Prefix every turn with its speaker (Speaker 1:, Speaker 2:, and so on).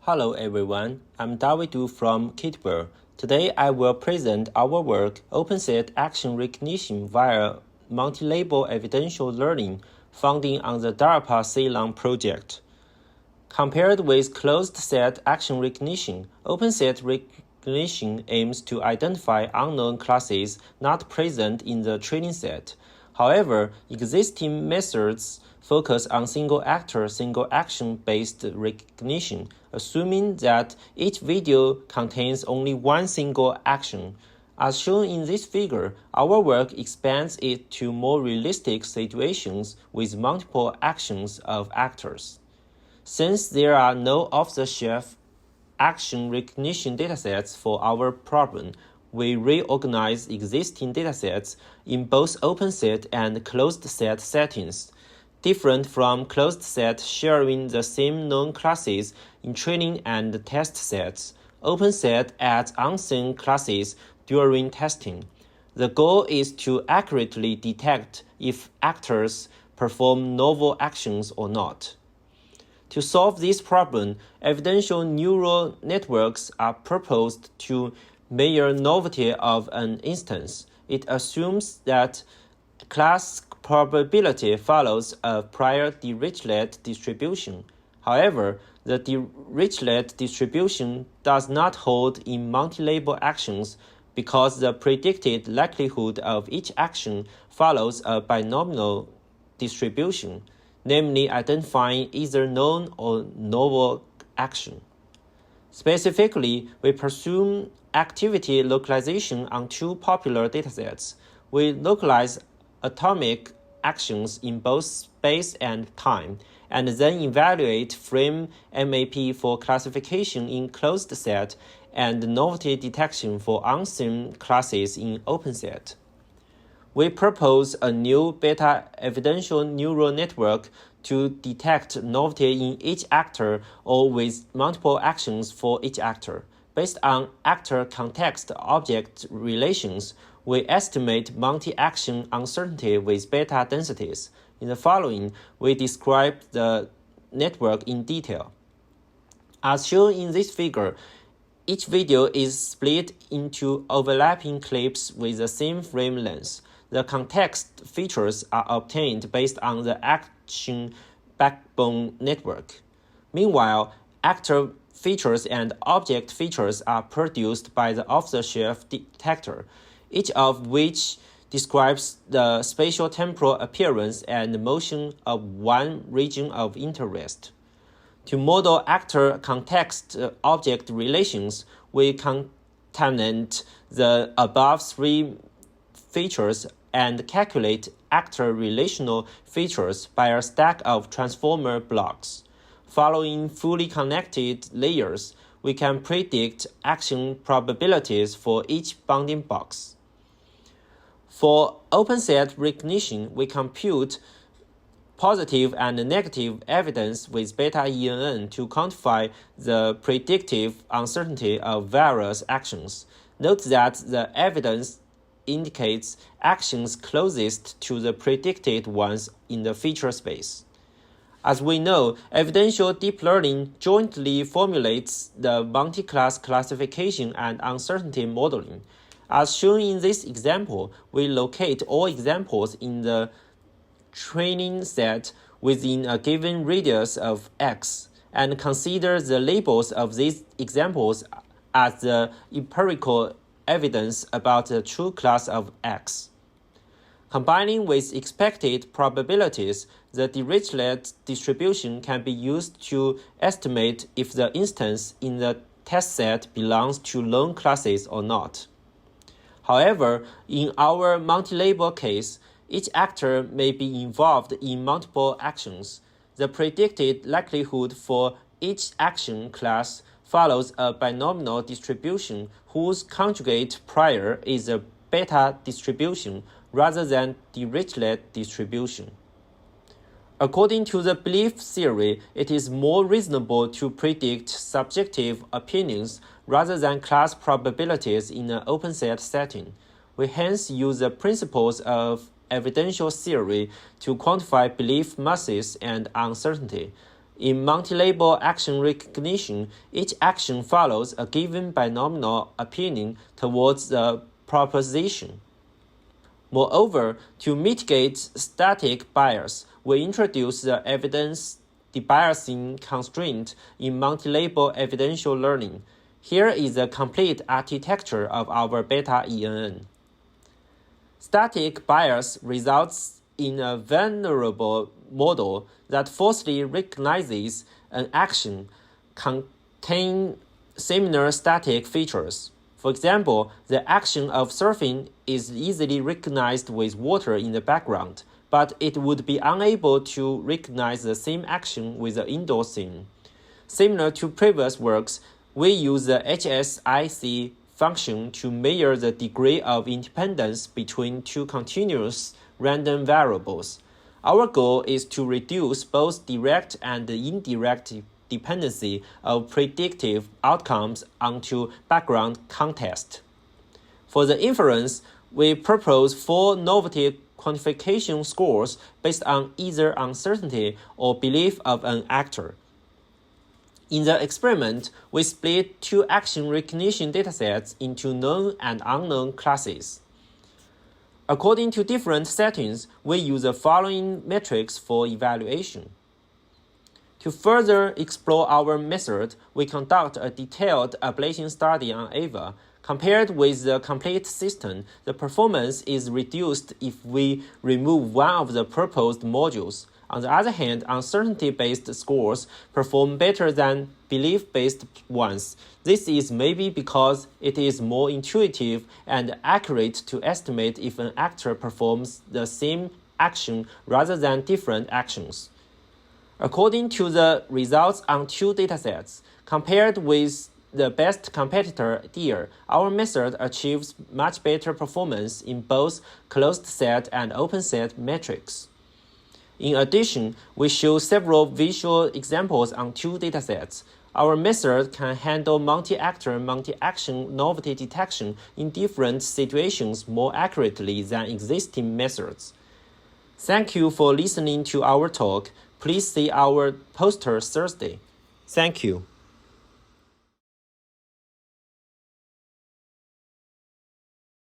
Speaker 1: Hello everyone, I'm Davidu from Kitware. Today I will present our work OpenSet Action Recognition via Multi-Label Evidential Learning founding on the DARPA Ceylon project. Compared with closed-set action recognition, OpenSet recognition aims to identify unknown classes not present in the training set. However, existing methods focus on single-actor, single-action-based recognition, assuming that each video contains only one single action. As shown in this figure, our work expands it to more realistic situations with multiple actions of actors. Since there are no off-the-shelf action recognition datasets for our problem, we reorganize existing datasets in both open-set and closed-set settings. Different from closed-set sharing the same known classes in training and test sets, open-set adds unseen classes during testing. The goal is to accurately detect if actors perform novel actions or not. To solve this problem, evidential neural networks are proposed to measure novelty of an instance. It assumes that class probability follows a prior Dirichlet distribution. However, the Dirichlet distribution does not hold in multi-label actions because the predicted likelihood of each action follows a binomial distribution, namely identifying either known or novel action. Specifically, we presume activity localization on two popular datasets. We localize atomic actions in both space and time, and then evaluate frame MAP for classification in closed set and novelty detection for unseen classes in open set. We propose a new beta evidential neural network to detect novelty in each actor or with multiple actions for each actor. Based on actor context-object relations, we estimate multi-action uncertainty with beta densities. In the following, we describe the network in detail. As shown in this figure, each video is split into overlapping clips with the same frame length. The context features are obtained based on the action backbone network. Meanwhile, actor features and object features are produced by the off-the-shelf detector, each of which describes the spatial-temporal appearance and motion of one region of interest. To model actor context-object relations, we concatenate the above three features and calculate actor relational features by a stack of transformer blocks. Following fully connected layers, we can predict action probabilities for each bounding box. For open-set recognition, we compute positive and negative evidence with beta ENN to quantify the predictive uncertainty of various actions. Note that the evidence indicates actions closest to the predicted ones in the feature space. As we know, evidential deep learning jointly formulates the multi-class classification and uncertainty modeling. As shown in this example, we locate all examples in the training set within a given radius of X and consider the labels of these examples as the empirical evidence about the true class of X. Combining with expected probabilities, the Dirichlet distribution can be used to estimate if the instance in the test set belongs to known classes or not. However, in our multi-label case, each actor may be involved in multiple actions. The predicted likelihood for each action class follows a binomial distribution whose conjugate prior is a beta distribution rather than Dirichlet distribution. According to the belief theory, it is more reasonable to predict subjective opinions rather than class probabilities in an open-set setting. We hence use the principles of evidential theory to quantify belief masses and uncertainty. In multi-label action recognition, each action follows a given binomial opinion towards the proposition. Moreover, to mitigate static bias, we introduce the evidence debiasing constraint in multi-label evidential learning. Here is the complete architecture of our beta ENN. Static bias results in a vulnerable model that falsely recognizes an action contain similar static features. For example, the action of surfing is easily recognized with water in the background, but it would be unable to recognize the same action with the indoor scene. Similar to previous works, we use the HSIC function to measure the degree of independence between two continuous random variables. Our goal is to reduce both direct and indirect dependency of predictive outcomes onto background context. For the inference, we propose 4 novelty quantification scores based on either uncertainty or belief of an actor. In the experiment, we split 2 action recognition datasets into known and unknown classes. According to different settings, we use the following metrics for evaluation. To further explore our method, we conduct a detailed ablation study on AVA. Compared with the complete system, the performance is reduced if we remove one of the proposed modules. On the other hand, uncertainty-based scores perform better than belief-based ones. This is maybe because it is more intuitive and accurate to estimate if an actor performs the same action rather than different actions. According to the results on 2 datasets, compared with the best competitor deer, our method achieves much better performance in both closed set and open set metrics. In addition, we show several visual examples on 2 datasets. Our method can handle multi-actor, multi-action novelty detection in different situations more accurately than existing methods. Thank you for listening to our talk. Please see our poster Thursday. Thank you.